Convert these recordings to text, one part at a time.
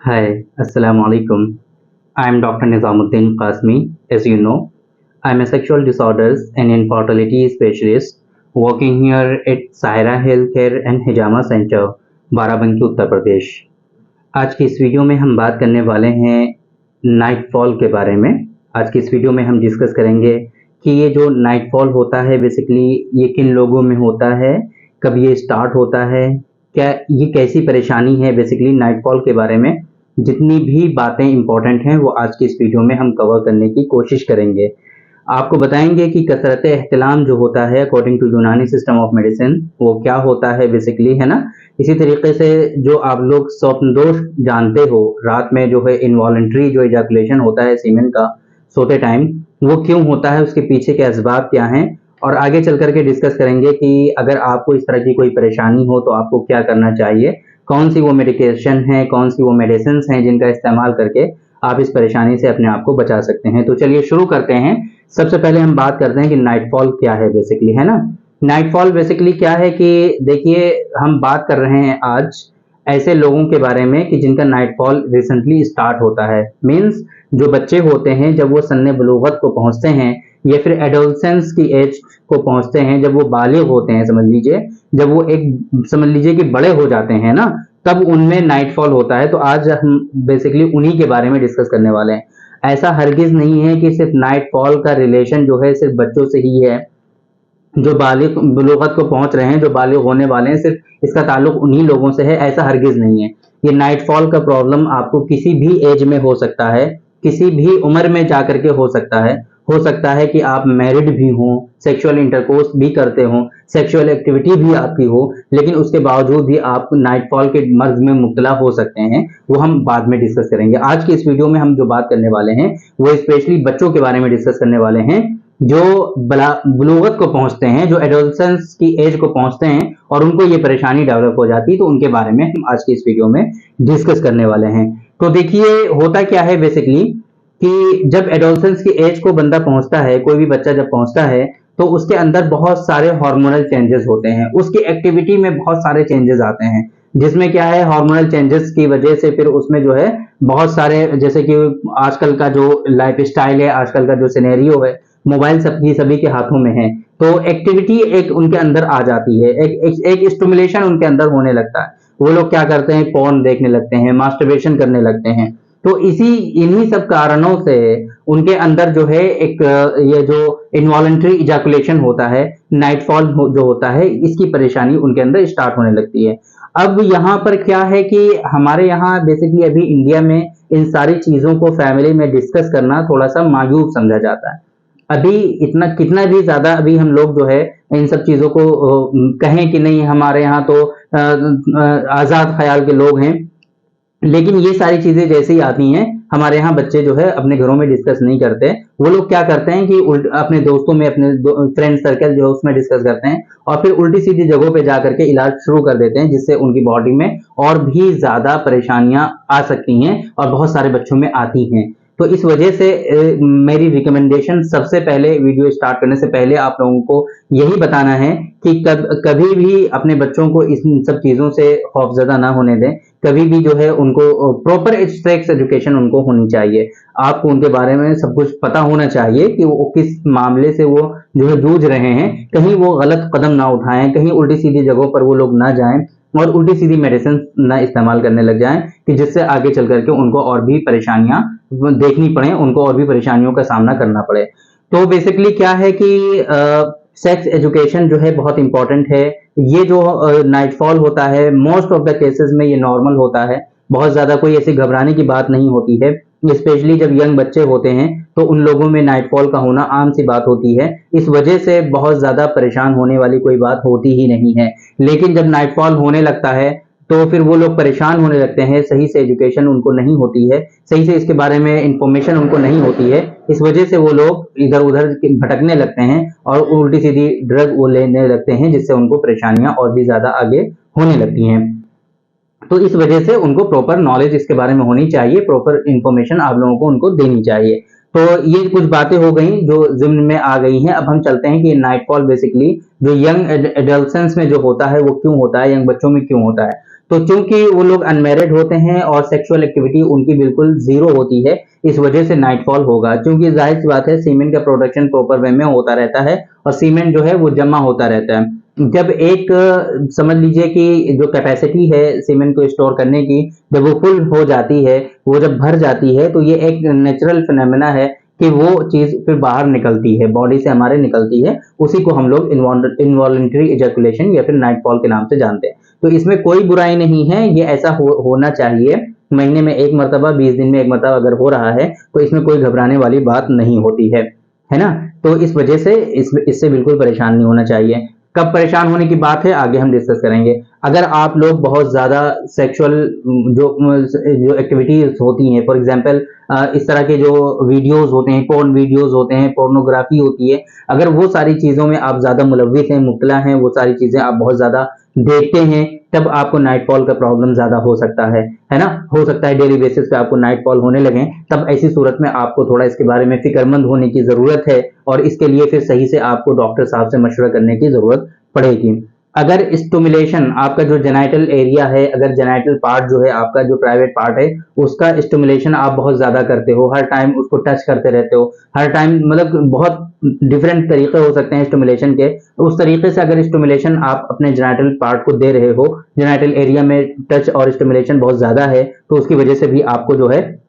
Hi, Assalamu alaikum. I am Dr. Nizamuddin Qasmi. As you know, I am a sexual disorders and infertility specialist working here at Sahara Healthcare and Hijama Center, Barabanki Uttar Pradesh. आज की इस video में हम बात करने वाले हैं nightfall के बारे में। आज की इस वीडियो में हम डिस्कस करेंगे कि ये जो नाइटफॉल होता है बेसिकली ये किन लोगों में होता है, कब ये स्टार्ट होता है, क्या ये कैसी परेशानी है। बेसिकली नाइटफॉल के बारे में जितनी भी बातें इंपॉर्टेंट हैं वो आज की इस वीडियो में हम कवर करने की कोशिश करेंगे। आपको बताएंगे कि कसरत एहतिलाम जो होता है अकॉर्डिंग टू यूनानी सिस्टम ऑफ मेडिसिन वो क्या होता है बेसिकली, है ना। इसी तरीके से जो आप लोग स्वप्नदोष जानते हो, रात में जो है इनवॉलंटरी जो इजैकुलेशन होता है सीमेन का सोते टाइम, वो क्यों होता है, उसके पीछे के असबाब क्या हैं, और आगे चल करके डिस्कस करेंगे कि अगर आपको इस तरह की कोई परेशानी हो तो आपको क्या करना चाहिए, कौन सी वो मेडिकेशन है, कौन सी वो मेडिसिन हैं जिनका इस्तेमाल करके आप इस परेशानी से अपने आप को बचा सकते हैं। तो चलिए शुरू करते हैं। सबसे पहले हम बात करते हैं कि नाइटफॉल क्या है बेसिकली, है ना। नाइटफॉल बेसिकली क्या है कि देखिए, हम बात कर रहे हैं आज ऐसे लोगों के बारे में कि जिनका नाइटफॉल रिसेंटली स्टार्ट होता है। मींस जो बच्चे होते हैं जब वो सन्ने बलूगत को पहुंचते हैं या फिर एडोलसेंस की एज को पहुंचते हैं, जब वो बालिग होते हैं, समझ लीजिए जब वो एक समझ लीजिए कि बड़े हो जाते हैं ना, तब उनमें नाइटफॉल होता है। तो आज हम बेसिकली उन्हीं के बारे में डिस्कस करने वाले हैं। ऐसा हरगिज नहीं है कि सिर्फ नाइटफॉल का रिलेशन जो है सिर्फ बच्चों से ही है। जो बालिग बुलूगत को पहुंच रहे हैं, जो बालिग होने वाले हैं, सिर्फ इसका ताल्लुक उन्हीं लोगों से है, ऐसा हरगिज नहीं है। ये नाइटफॉल का प्रॉब्लम आपको किसी भी एज में हो सकता है, किसी भी उम्र में जाकर के हो सकता है। हो सकता है कि आप मैरिड भी हों, सेक्सुअल इंटरकोर्स भी करते हों, सेक्सुअल एक्टिविटी भी आपकी हो, लेकिन उसके बावजूद भी आप नाइटफॉल के मर्ज में मुब्तला हो सकते हैं। वो हम बाद में डिस्कस करेंगे। आज की इस वीडियो में हम जो बात करने वाले हैं वो स्पेशली बच्चों के बारे में डिस्कस करने वाले हैं जो बलूगत को पहुंचते हैं, जो एडोलसेंस की एज को पहुंचते हैं और उनको ये परेशानी डेवलप हो जाती है। तो उनके बारे में हम आज की इस वीडियो में डिस्कस करने वाले हैं। तो देखिए होता क्या है बेसिकली कि जब एडोलसेंस की एज को बंदा पहुंचता है, कोई भी बच्चा जब पहुंचता है, तो उसके अंदर बहुत सारे हार्मोनल चेंजेस होते हैं, उसकी एक्टिविटी में बहुत सारे चेंजेस आते हैं, जिसमें क्या है हार्मोनल चेंजेस की वजह से फिर उसमें जो है बहुत सारे, जैसे कि आजकल का जो लाइफ स्टाइल है, आजकल का जो सिनेरियो है, मोबाइल सबकी सभी के हाथों में है, तो एक्टिविटी एक उनके अंदर आ जाती है, एक स्टिमुलेशन उनके अंदर होने लगता है। वो लोग क्या करते हैं, पोर्न देखने लगते हैं, मास्टरबेशन करने लगते हैं। तो इन्हीं सब कारणों से उनके अंदर जो है एक ये जो इनवॉलंटरी इजैकुलेशन होता है, नाइटफॉल जो होता है, इसकी परेशानी उनके अंदर स्टार्ट होने लगती है। अब यहाँ पर क्या है कि हमारे यहाँ बेसिकली अभी इंडिया में इन सारी चीजों को फैमिली में डिस्कस करना थोड़ा सा मायूब समझा जाता है। अभी इतना कितना भी ज्यादा अभी हम लोग जो है इन सब चीजों को कहें कि नहीं हमारे यहाँ तो आजाद ख्याल के लोग हैं, लेकिन ये सारी चीजें जैसे ही आती हैं हमारे यहाँ बच्चे जो है अपने घरों में डिस्कस नहीं करते। वो लोग क्या करते हैं कि अपने दोस्तों में, अपने फ्रेंड सर्कल जो है उसमें डिस्कस करते हैं और फिर उल्टी सीधी जगहों पे जा करके इलाज शुरू कर देते हैं, जिससे उनकी बॉडी में और भी ज्यादा परेशानियां आ सकती हैं और बहुत सारे बच्चों में आती हैं। तो इस वजह से मेरी रिकमेंडेशन सबसे पहले वीडियो स्टार्ट करने से पहले आप लोगों को यही बताना है कि कभी भी अपने बच्चों को इन सब चीजों से खौफजदा ना होने दें। कभी भी जो है उनको प्रॉपर सेक्स एजुकेशन उनको होनी चाहिए। आपको उनके बारे में सब कुछ पता होना चाहिए कि वो किस मामले से वो जो है जूझ रहे हैं, कहीं वो गलत कदम ना उठाएं, कहीं उल्टी सीधी जगहों पर वो लोग ना जाएं और उल्टी सीधी मेडिसिन ना इस्तेमाल करने लग जाएं कि जिससे आगे चल करके उनको और भी परेशानियां देखनी पड़े, उनको और भी परेशानियों का सामना करना पड़े। तो बेसिकली क्या है कि सेक्स एजुकेशन जो है बहुत इंपॉर्टेंट है। ये जो नाइटफॉल होता है मोस्ट ऑफ द केसेस में ये नॉर्मल होता है, बहुत ज्यादा कोई ऐसी घबराने की बात नहीं होती है। स्पेशली जब यंग बच्चे होते हैं तो उन लोगों में नाइटफॉल का होना आम सी बात होती है। इस वजह से बहुत ज्यादा परेशान होने वाली कोई बात होती ही नहीं है। लेकिन जब नाइटफॉल होने लगता है तो फिर वो लोग परेशान होने लगते हैं, सही से एजुकेशन उनको नहीं होती है, सही से इसके बारे में इंफॉर्मेशन उनको नहीं होती है। इस वजह से वो लोग इधर उधर भटकने लगते हैं और उल्टी सीधी ड्रग वो लेने लगते हैं, जिससे उनको परेशानियां और भी ज्यादा आगे होने लगती हैं। तो इस वजह से उनको प्रॉपर नॉलेज इसके बारे में होनी चाहिए, प्रॉपर इंफॉर्मेशन आप लोगों को उनको देनी चाहिए। तो ये कुछ बातें हो गई जो जिम्न में आ गई हैं। अब हम चलते हैं कि नाइटफॉल बेसिकली जो यंग एडल्सेंस में जो होता है वो क्यों होता है, यंग बच्चों में क्यों होता है। तो चूंकि वो लोग अनमैरिड होते हैं और सेक्सुअल एक्टिविटी उनकी बिल्कुल जीरो होती है, इस वजह से नाइटफॉल होगा। क्योंकि जाहिर सी बात है, सीमेंट का प्रोडक्शन प्रॉपर वे में होता रहता है और सीमेंट जो है वो जमा होता रहता है। जब एक समझ लीजिए कि जो कैपेसिटी है सीमेंट को स्टोर करने की, जब वो फुल हो जाती है, वो जब भर जाती है, तो ये एक नेचुरल फिनोमेना है कि वो चीज फिर बाहर निकलती है, बॉडी से हमारे निकलती है। उसी को हम लोग इनवॉलंटरी इजैकुलेशन या फिर नाइटफॉल के नाम से जानते हैं। तो इसमें कोई बुराई नहीं है, ये ऐसा होना चाहिए। महीने में एक मरतबा, 20 दिन में एक मरतबा अगर हो रहा है तो इसमें कोई घबराने वाली बात नहीं होती है ना। तो इस वजह से इससे बिल्कुल परेशान नहीं होना चाहिए। कब परेशान होने की बात है आगे हम डिस्कस करेंगे। अगर आप लोग बहुत ज्यादा सेक्सुअल जो जो एक्टिविटीज होती हैं, फॉर एग्जांपल इस तरह के जो वीडियोस होते हैं, पोर्न वीडियोस होते हैं, पोर्नोग्राफी होती है, अगर वो सारी चीजों में आप ज्यादा मुलविस हैं, मुब्तला हैं, वो सारी चीजें आप बहुत ज्यादा देखते हैं, तब आपको नाइटफॉल का प्रॉब्लम ज्यादा हो सकता है ना। हो सकता है डेली बेसिस पे आपको नाइटफॉल होने लगे। तब ऐसी सूरत में आपको थोड़ा इसके बारे में फिक्रमंद होने की जरूरत है और इसके लिए फिर सही से आपको डॉक्टर साहब से मशवरा करने की जरूरत पड़ेगी। अगर स्टिमुलेशन आपका जो जेनाइटल एरिया है, अगर जेनाइटल पार्ट जो है आपका, जो प्राइवेट पार्ट है, उसका स्टिमुलेशन आप बहुत ज्यादा करते हो, हर टाइम उसको टच करते रहते हो, हर टाइम, मतलब बहुत डिफरेंट तरीके हो सकते हैं स्टिमुलेशन के। उस तरीके से अगर स्टिमुलेशन आप अपने जेनाइटल पार्ट को दे रहे हो, जेनाइटल एरिया में टच और स्टिमुलेशन बहुत ज्यादा है, तो उसकी वजह से भी आपको जो है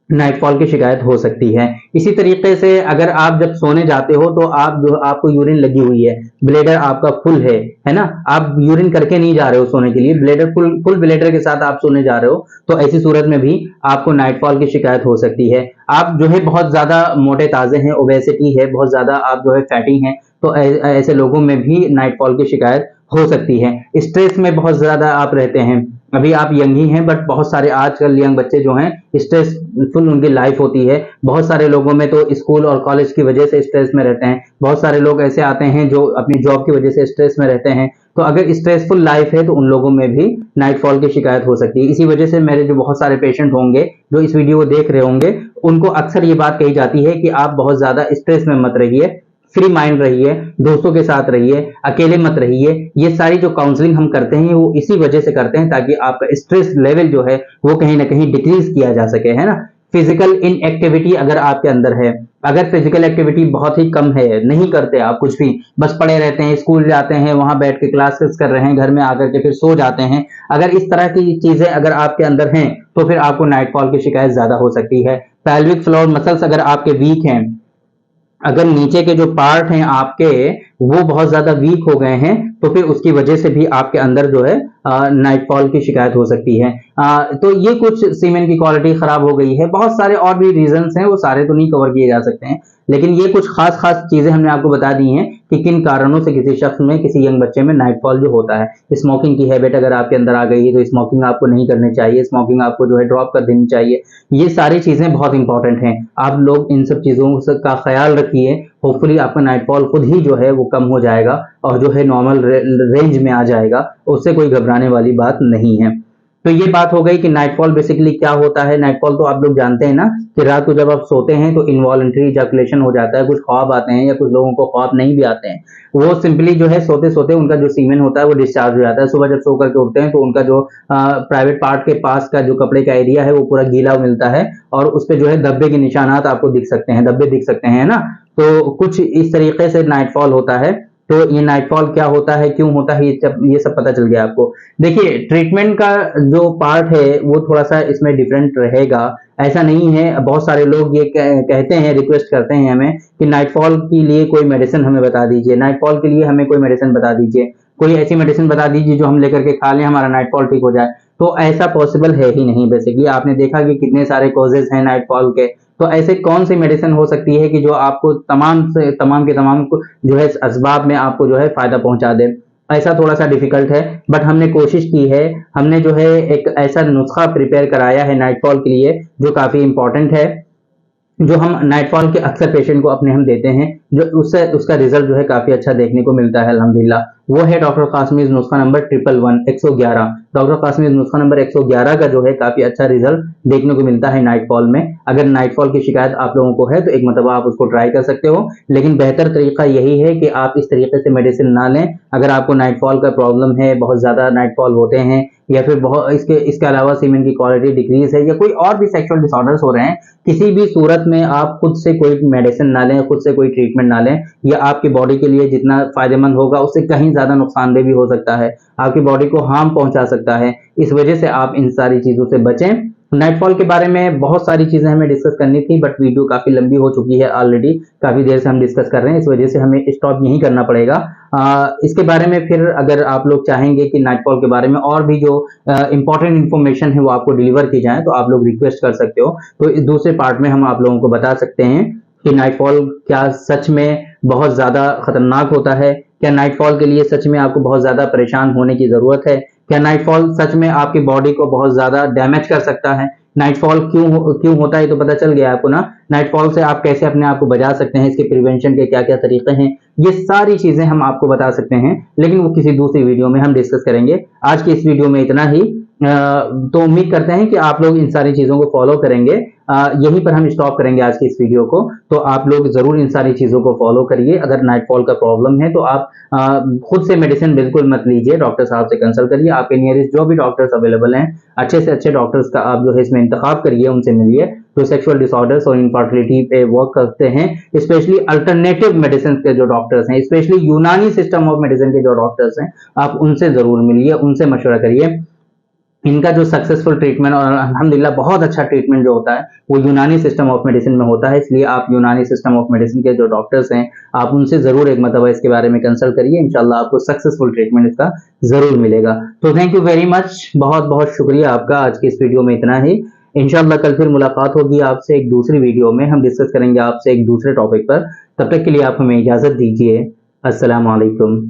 नाइटफॉल की शिकायत हो सकती है। इसी तरीके से अगर आप जब सोने जाते हो तो आपको यूरिन लगी हुई है, ब्लेडर आपका फुल है ना, आप यूरिन करके नहीं जा रहे हो सोने के लिए, ब्लेडर फुल ब्लेडर के साथ आप सोने जा रहे हो, तो ऐसी सूरत में भी आपको नाइटफॉल की शिकायत हो सकती है। आप जो है बहुत ज्यादा मोटे ताजे हैं, ओबेसिटी है, बहुत ज्यादा आप जो है फैटी हैं, तो ऐसे लोगों में भी नाइटफॉल की शिकायत हो सकती है। स्ट्रेस में बहुत ज्यादा आप रहते हैं, अभी आप यंग ही हैं, बट बहुत सारे आजकल यंग बच्चे जो हैं स्ट्रेसफुल उनकी लाइफ होती है। बहुत सारे लोगों में तो स्कूल और कॉलेज की वजह से स्ट्रेस में रहते हैं, बहुत सारे लोग ऐसे आते हैं जो अपनी जॉब की वजह से स्ट्रेस में रहते हैं। तो अगर स्ट्रेसफुल लाइफ है तो उन लोगों में भी नाइटफॉल की शिकायत हो सकती है। इसी वजह से मेरे जो बहुत सारे पेशेंट होंगे जो इस वीडियो को देख रहे होंगे, उनको अक्सर ये बात कही जाती है कि आप बहुत ज्यादा स्ट्रेस में मत रहिए, फ्री माइंड रहिए, दोस्तों के साथ रहिए, अकेले मत रहिए। ये सारी जो काउंसलिंग हम करते हैं वो इसी वजह से करते हैं, ताकि आपका स्ट्रेस लेवल जो है वो कहीं ना कहीं डिक्रीज किया जा सके, है ना। फिजिकल इनएक्टिविटी अगर आपके अंदर है, अगर फिजिकल एक्टिविटी बहुत ही कम है, नहीं करते आप कुछ भी, बस पड़े रहते हैं, स्कूल जाते हैं, वहां बैठ के क्लासेस कर रहे हैं, घर में आकर के फिर सो जाते हैं, अगर इस तरह की चीजें अगर आपके अंदर हैं, तो फिर आपको नाइटफॉल की शिकायत ज्यादा हो सकती है। पैल्विक फ्लोर मसल्स अगर आपके वीक हैं, अगर नीचे के जो पार्ट हैं आपके वो बहुत ज्यादा वीक हो गए हैं, तो फिर उसकी वजह से भी आपके अंदर जो है नाइटफॉल की शिकायत हो सकती है। तो ये कुछ सीमेंट की क्वालिटी खराब हो गई है, बहुत सारे और भी रीजंस हैं, वो सारे तो नहीं कवर किए जा सकते हैं, लेकिन ये कुछ खास खास चीजें हमने आपको बता दी हैं कि किन कारणों से किसी शख्स में, किसी यंग बच्चे में नाइटफॉल जो होता है। स्मोकिंग की हैबिट अगर आपके अंदर आ गई है तो स्मोकिंग आपको नहीं करनी चाहिए, स्मोकिंग आपको जो है ड्रॉप कर देनी चाहिए। ये सारी चीजें बहुत इंपॉर्टेंट हैं, आप लोग इन सब चीजों का ख्याल रखिए। होपफुली आपका नाइटफॉल खुद ही जो है वो कम हो जाएगा और जो है नॉर्मल रेंज में आ जाएगा, उससे कोई घबराने वाली बात नहीं है। तो ये बात हो गई कि नाइटफॉल बेसिकली क्या होता है। नाइटफॉल तो आप लोग जानते हैं ना कि रात को जब आप सोते हैं तो इनवॉलंटरी इजैकुलेशन हो जाता है, कुछ ख्वाब आते हैं या कुछ लोगों को ख्वाब नहीं भी आते हैं, वो सिंपली जो है सोते सोते उनका जो सीमेन होता है वो डिस्चार्ज हो जाता है। सुबह जब सो करके उठते हैं तो उनका जो प्राइवेट पार्ट के पास का जो कपड़े का एरिया है वो पूरा गीला मिलता है और उस पर जो है धब्बे के निशानात आपको दिख सकते हैं, धब्बे दिख सकते हैं ना। तो कुछ इस तरीके से नाइटफॉल होता है। तो ये नाइटफॉल क्या होता है, क्यों होता है, ये सब पता चल गया आपको। देखिए, ट्रीटमेंट का जो पार्ट है वो थोड़ा सा इसमें डिफरेंट रहेगा। ऐसा नहीं है, बहुत सारे लोग ये कहते हैं, रिक्वेस्ट करते हैं हमें कि नाइटफॉल के लिए कोई मेडिसिन हमें बता दीजिए, नाइटफॉल के लिए हमें कोई मेडिसिन बता दीजिए, कोई ऐसी मेडिसिन बता दीजिए जो हम लेकर के खा लें, हमारा नाइटफॉल ठीक हो जाए। तो ऐसा पॉसिबल है ही नहीं। बेसिकली आपने देखा कि कितने सारे कॉजेज हैं नाइटफॉल के, तो ऐसे कौन सी मेडिसिन हो सकती है कि जो आपको तमाम से तमाम के तमाम जो है असबाब में आपको जो है फायदा पहुंचा दे। ऐसा थोड़ा सा डिफिकल्ट है, बट हमने कोशिश की है, हमने जो है एक ऐसा नुस्खा प्रिपेयर कराया है नाइटफॉल के लिए जो काफी इंपॉर्टेंट है, जो हम नाइटफॉल के अक्सर पेशेंट को अपने हम देते हैं। जो उससे उसका रिजल्ट जो है काफी अच्छा देखने को मिलता है अल्हम्दुलिल्लाह। वो है डॉक्टर कासमीज नुस्खा नंबर 111 डॉक्टर कासमीज नुस्खा नंबर 111 का जो है काफी अच्छा रिजल्ट देखने को मिलता है नाइटफॉल में। अगर नाइटफॉल की शिकायत आप लोगों को है तो एक मतलब आप उसको ट्राई कर सकते हो, लेकिन बेहतर तरीका यही है कि आप इस तरीके से मेडिसिन ना लें। अगर आपको नाइटफॉल का प्रॉब्लम है, बहुत ज्यादा नाइटफॉल होते हैं, या फिर बहुत इसके अलावा सीमेन की क्वालिटी डिक्रीज है, या कोई और भी सेक्सुअल डिसऑर्डर्स हो रहे हैं, किसी भी सूरत में आप खुद से कोई मेडिसिन ना लें, खुद से कोई ट्रीटमेंट ना लें। यह आपकी बॉडी के लिए जितना फायदेमंद होगा उससे कहीं ज्यादा नुकसानदेह भी हो सकता है, आपकी बॉडी को हार्म पहुंचा सकता है। इस वजह से आप इन सारी चीजों से बचें। नाइटफॉल के बारे में बहुत सारी चीजें हमें डिस्कस करनी थी, बट वीडियो काफी लंबी हो चुकी है ऑलरेडी, काफी देर से हम डिस्कस कर रहे हैं, इस वजह से हमें स्टॉप यहीं करना पड़ेगा। इसके बारे में फिर अगर आप लोग चाहेंगे कि नाइटफॉल के बारे में और भी जो इंपॉर्टेंट इन्फॉर्मेशन है वो आपको डिलीवर की जाए, तो आप लोग रिक्वेस्ट कर सकते हो। तो इस दूसरे पार्ट में हम आप लोगों को बता सकते हैं कि नाइटफॉल क्या सच में बहुत ज्यादा खतरनाक होता है, क्या नाइटफॉल के लिए सच में आपको बहुत ज्यादा परेशान होने की जरूरत है, क्या नाइटफॉल सच में आपकी बॉडी को बहुत ज्यादा डैमेज कर सकता है, नाइटफॉल क्यों होता है तो पता चल गया आपको ना। नाइटफॉल से आप कैसे अपने आप को बचा सकते हैं, इसके प्रिवेंशन के क्या क्या तरीके हैं, ये सारी चीजें हम आपको बता सकते हैं, लेकिन वो किसी दूसरी वीडियो में हम डिस्कस करेंगे। आज की इस वीडियो में इतना ही। तो उम्मीद करते हैं कि आप लोग इन सारी चीजों को फॉलो करेंगे। यहीं पर हम स्टॉप करेंगे आज की इस वीडियो को। तो आप लोग जरूर इन सारी चीजों को फॉलो करिए। अगर नाइटफॉल का प्रॉब्लम है तो आप खुद से मेडिसिन बिल्कुल मत लीजिए, डॉक्टर साहब से कंसल्ट करिए। आपके नियरेस्ट जो भी डॉक्टर्स अवेलेबल हैं, अच्छे से अच्छे डॉक्टर्स का आप जो है इसमें इंतखाब करिए, उनसे मिलिए जो सेक्सुअल डिसऑर्डर्स और इनफर्टिलिटी पे वर्क करते हैं, स्पेशली अल्टरनेटिव मेडिसिन के जो डॉक्टर्स हैं, स्पेशली यूनानी सिस्टम ऑफ मेडिसिन के जो डॉक्टर्स हैं, आप उनसे जरूर मिलिए, उनसे मशवरा करिए। इनका जो सक्सेसफुल ट्रीटमेंट और अल्हम्दुलिल्लाह बहुत अच्छा ट्रीटमेंट जो होता है वो यूनानी सिस्टम ऑफ मेडिसिन में होता है। इसलिए आप यूनानी सिस्टम ऑफ मेडिसिन के जो डॉक्टर्स हैं, आप उनसे जरूर एक मतलब इसके बारे में कंसल्ट करिए, इंशाल्लाह आपको सक्सेसफुल ट्रीटमेंट इसका जरूर मिलेगा। तो थैंक यू वेरी मच, बहुत बहुत शुक्रिया आपका। आज की इस वीडियो में इतना ही। इंशाल्लाह कल फिर मुलाकात होगी आपसे एक दूसरी वीडियो में, हम डिस्कस करेंगे आपसे एक दूसरे टॉपिक पर। तब तक के लिए आप हमें इजाजत दीजिए। अस्सलाम वालेकुम।